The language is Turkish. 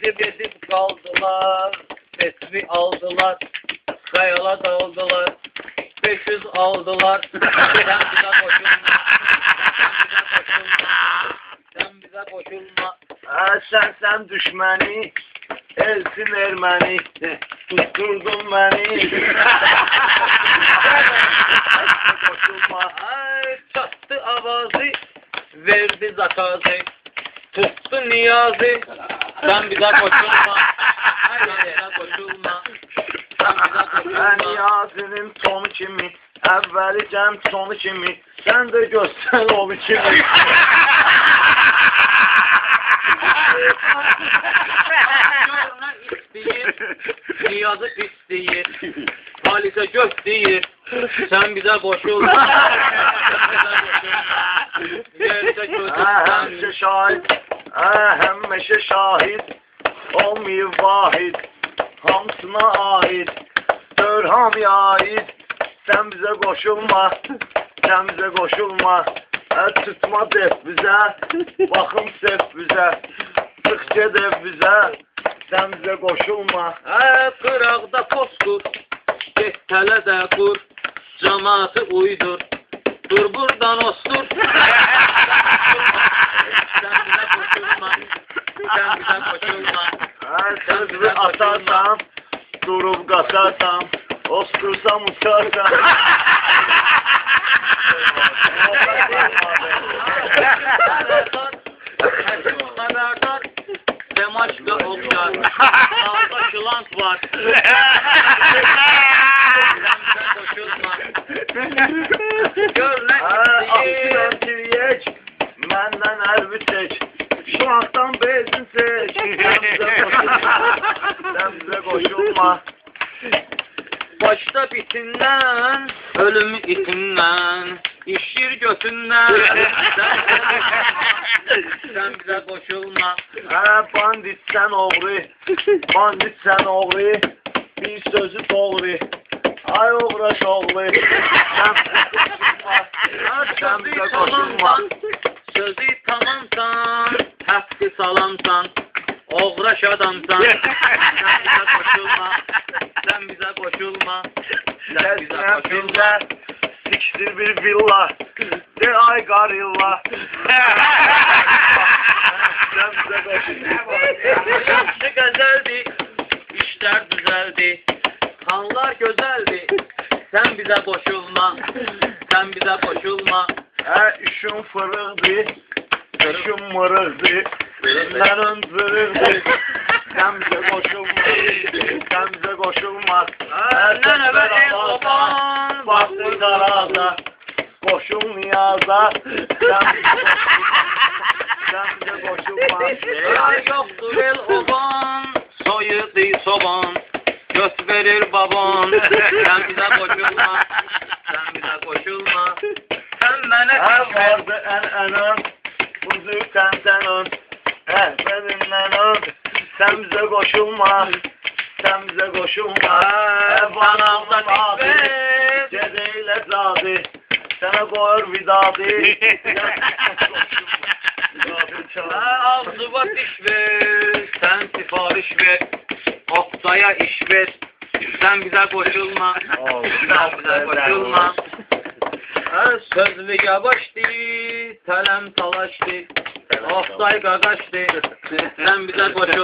Edip kaldılar, tesbih aldılar, kayalar daldılar, 500 aldılar. Sen bize koşulma. Sen düşməni, elsin erməni, tutturdun məni. Koşulma. Ay, çattı avazı, verdi zakazı, tuttu niyazi. Sen bize koşulma. Sen bize koşulma. Sen bize koşulma. Niyazinin tonu kimi, əvvəli cəm sonu kimi, sən də göstər o kimi. Niyazı pis deyir, Halisə gök deyir, sen bize koşulma. Həmişə şahid, həmişə şahid, olmayıb vahid, hamısına aid, gör hamıya aid, sen bize koşulma, sen bize koşulma, tutma dev bize, bakım sev bize, sıkça dev bize, sen bize koşulma. Qıraqda postur, get tələ də qur, cəmatı uydur, dur buradan ostur. Sen bize koşulma, sen bize koşulma. Sözü atarsam, durup kasarsam, ostursam uçarsam. Haberdar, Demaş'ta oklar, sağda şılant var. Sen koşulma. Gör ne Asıdan tiriyek, menden elbi çek. Şu alttan bezin seç. Sen bize koşulma. Başta bitinden, ölüm itinden, işir götünden. Sen bize koşulma. Bandit sen oğru, bandit sen oğru, bir sözü doğru. Ay uğraş oğlu, sen bize koşulma. Sözü tamamsan, hakkı salamsan, uğraş adamsan. Sen bize koşulma. Sen bize koşulma. Sen bize koşulma. Siktir bir villa, de ay garilla. Sen bize koşulma. Yaşlı güzeldi, işler düzeldi, kanlar güzeldi. Sen bize koşulma. Sen bize koşulma. İşim fırıldı, işim mırıldı, günlerin zırıldı. Sen bize koşulma, sen bize koşulma. Nene be el oban, Baktı daraza, koşul niyaza. Sen bize koşulma. ay yoktur el oban, soyudu soban, göz verir baban. Sen bize koşulma. Sen bize koşulma. Sen bana Vardı en kuzu sen benimle sen bize koşulma, sen bize koşulma. bana da bitmez. Cedeyle zadi, sana koyur vidadi. Ağzıma diş ver, sen sipariş ver, Oktay'a iş ver, sen bize koşulma, sen bize koşulma. Sözlü yavaştı, telem talaştı, Oktay gagaştı, sen bize koşulma.